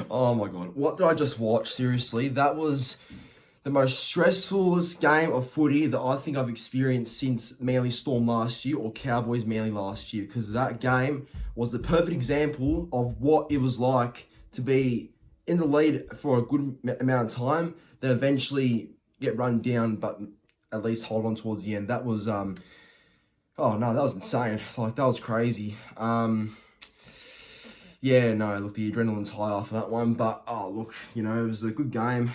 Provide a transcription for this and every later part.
Oh my God. What did I just watch? Seriously, that was the most stressfulest game of footy that I think I've experienced since Manly Storm last year or Cowboys Manly last year, because that game was the perfect example of what it was like to be in the lead for a good amount of time, then eventually get run down, but at least hold on towards the end. That was, oh no, that was insane. Like, that was crazy. Yeah, no, look, the adrenaline's high after that one, but oh, look, it was a good game.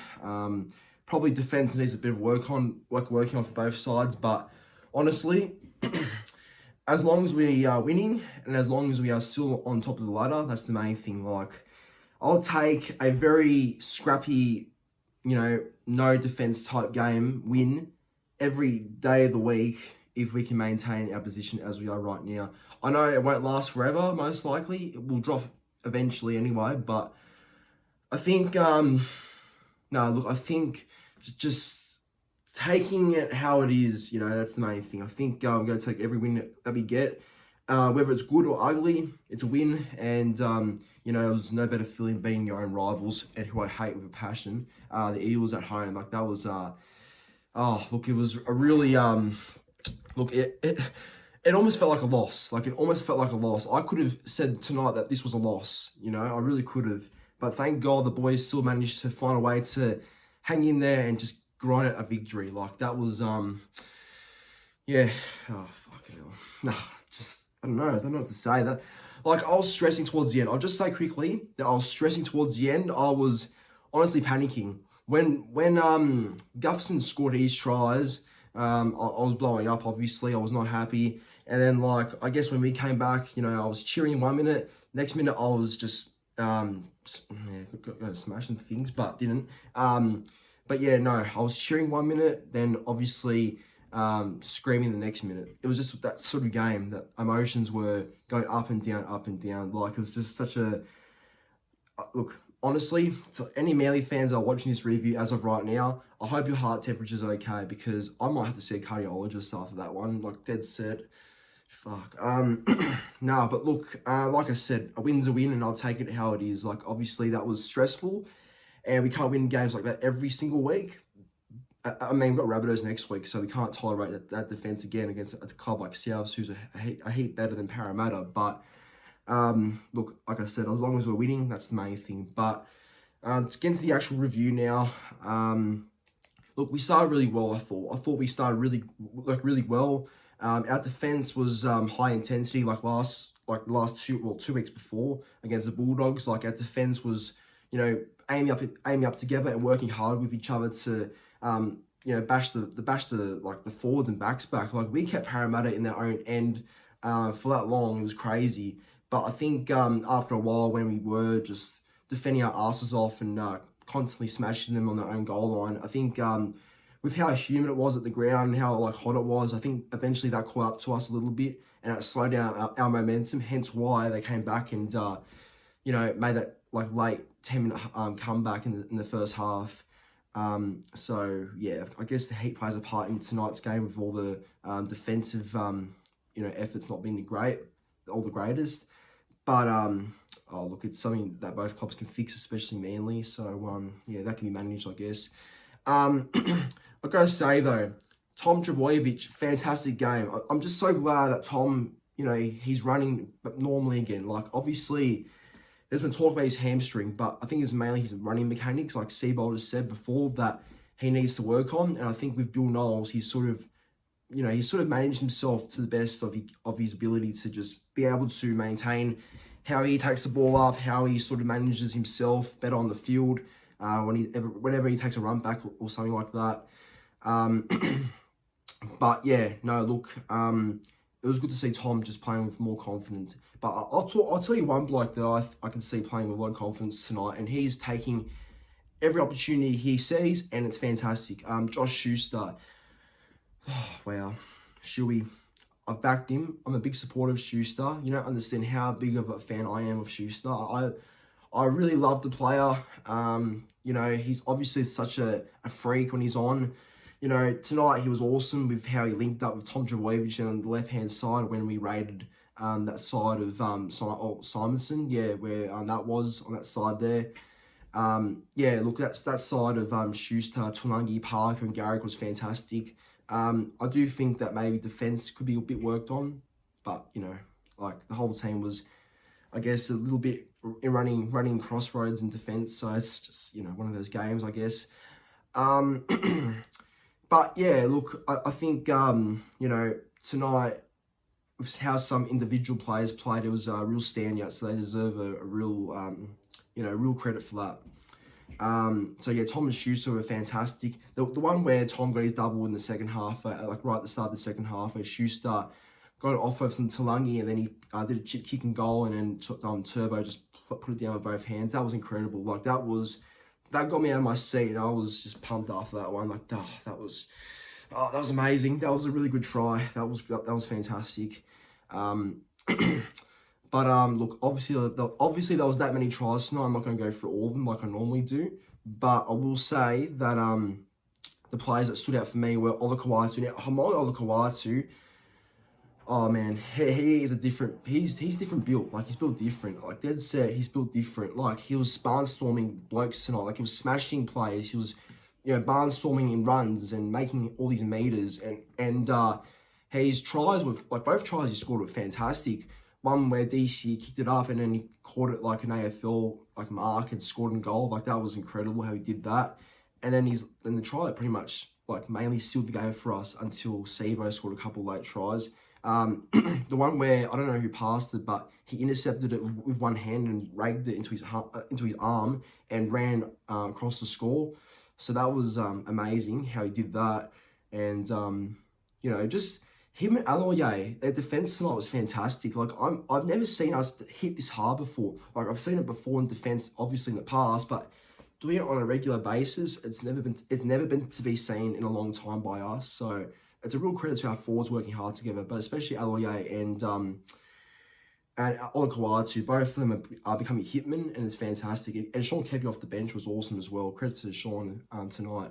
Probably defense needs a bit of working on for both sides, but honestly, as long as we are winning and as long as we are still on top of the ladder, that's the main thing. Like, I'll take a very scrappy, no defense type game win every day of the week if we can maintain our position as we are right now. I know it won't last forever, most likely. It will drop eventually anyway, but I think, I think just taking it how it is, that's the main thing. I think I'm going to take every win that we get, whether it's good or ugly, it's a win, and, there's no better feeling beating your own rivals and who I hate with a passion. The Eels at home, like that was, it was a really, it almost felt like a loss. Like, it almost felt like a loss. I could have said tonight that this was a loss, I really could have. But thank God the boys still managed to find a way to hang in there and just grind out a victory. Like, that was, yeah. Oh, fucking hell. Nah, I don't know what to say. That, like, I was stressing towards the end. I'll just say quickly that I was stressing towards the end. I was honestly panicking. When Gufferson scored his tries, I was blowing up, obviously. I was not happy. And then, like, I guess when we came back, I was cheering 1 minute. Next minute, I was just, smashing things, but didn't. But yeah, no, I was cheering 1 minute, then obviously screaming the next minute. It was just that sort of game that emotions were going up and down, up and down. Like, it was just such a... Look, honestly, to any Manly fans that are watching this review as of right now, I hope your heart temperature's okay, because I might have to see a cardiologist after that one, like dead set. Fuck. Nah, but look, like I said, a win's a win and I'll take it how it is. Like, obviously that was stressful and we can't win games like that every single week. I mean, we've got Rabbitohs next week, so we can't tolerate that defense again against a club like Souths, who's a heap better than Parramatta. But, look, like I said, as long as we're winning, that's the main thing. But, to get into the actual review now, look, we started really well, I thought we started really well. Our defense was high intensity, like last 2 weeks before against the Bulldogs. Like, our defense was, aiming up together and working hard with each other to, bash the forwards and backs back. Like, we kept Parramatta in their own end for that long. It was crazy. But I think after a while, when we were just defending our asses off and constantly smashing them on their own goal line, I think with how humid it was at the ground and how hot it was, I think eventually that caught up to us a little bit and it slowed down our momentum. Hence why they came back and made that late 10-minute comeback in the first half. So yeah, I guess the heat plays a part in tonight's game with all the defensive efforts not being the greatest. But oh look, it's something that both clubs can fix, especially Manly. So yeah, that can be managed, I guess. I've got to say though, Tom Trbojevic, fantastic game. I'm just so glad that Tom, he's running normally again. Like, obviously, there's been talk about his hamstring, but I think it's mainly his running mechanics, like Seabold has said before, that he needs to work on. And I think with Bill Knowles, he's sort of managed himself to the best of his ability to just be able to maintain how he takes the ball up, how he sort of manages himself better on the field, whenever he takes a run back or something like that. But yeah, no, look, it was good to see Tom just playing with more confidence. But I'll tell you one bloke that I can see playing with a lot of confidence tonight, and he's taking every opportunity he sees, and it's fantastic. Josh Schuster. Oh, wow. Shuey. I've backed him. I'm a big supporter of Schuster. You don't understand how big of a fan I am of Schuster. I really love the player. He's obviously such a freak when he's on. Tonight he was awesome with how he linked up with Tom Trbojevic on the left-hand side when we raided that side of Simonson, yeah, where that was on that side there. Yeah, look, that side of Schuster, Tulangi, Parker, and Garrick was fantastic. I do think that maybe defence could be a bit worked on, but you know, like the whole team was, I guess, a little bit running crossroads in defence. So it's just, you know, one of those games, I guess. But yeah, look, I think you know, tonight, how some individual players played, it was a real standout, so they deserve a real, you know, real credit for that. So yeah, Tom and Schuster were fantastic. The one where Tom got his double in the second half, like right at the start of the second half, where Schuster got it off of some Tulangi, and then he did a chip kick and goal, and then Turbo just put it down with both hands. That was incredible. Like that got me out of my seat, and I was just pumped after that one. Like, that was amazing. That was a really good try. That was fantastic. But look, obviously there was that many tries tonight. I'm not going to go through all of them like I normally do, but I will say that the players that stood out for me were Olakawatu. Now, Hamon Olakawatu, oh man, he is a different. He's different built. Like, he's built different. Like, dead set, he's built different. Like, he was barnstorming blokes tonight. Like, he was smashing players. He was, you know, barnstorming in runs and making all these meters. And his tries were, like, both tries he scored were fantastic. One where DC kicked it up and then he caught it like an AFL like mark and scored in goal. Like, that was incredible how he did that. And then the try that pretty much like mainly sealed the game for us until Sevo scored a couple late tries. The one where I don't know who passed it, but he intercepted it with one hand and ragged it into his arm and ran across the score. So that was amazing how he did that. And you know, just him and Aloye, their defense tonight was fantastic. Like, I've never seen us hit this hard before. Like, I've seen it before in defense, obviously in the past, but doing it on a regular basis, it's never been to be seen in a long time by us. So it's a real credit to our forwards working hard together, but especially Aloye and Olakawatu. Both of them are becoming hitmen, and it's fantastic. And Sean Kepi off the bench was awesome as well. Credit to Sean tonight.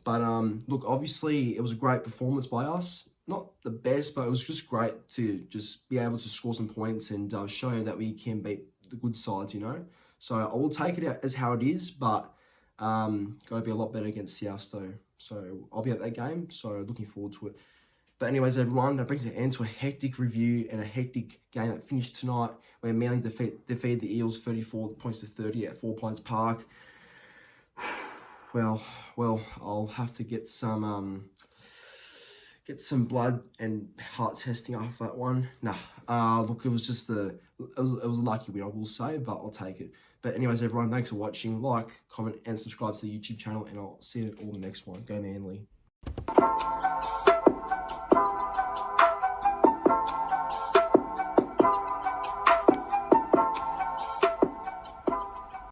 But look, obviously it was a great performance by us. Not the best, but it was just great to just be able to score some points and show that we can beat the good sides, you know. So I will take it as how it is, but got to be a lot better against South. So I'll be at that game. So looking forward to it. But anyways, everyone, that brings an end to a hectic review and a hectic game that finished tonight, where Manly defeated the Eels 34 points to 30 at 4 Pines Park. Well, I'll have to get some blood and heart testing after that one. Nah, look, it was just it was a lucky win, I will say, but I'll take it. But anyways, everyone, thanks for watching. Like, comment, and subscribe to the YouTube channel, and I'll see you all in the next one. Go Manly.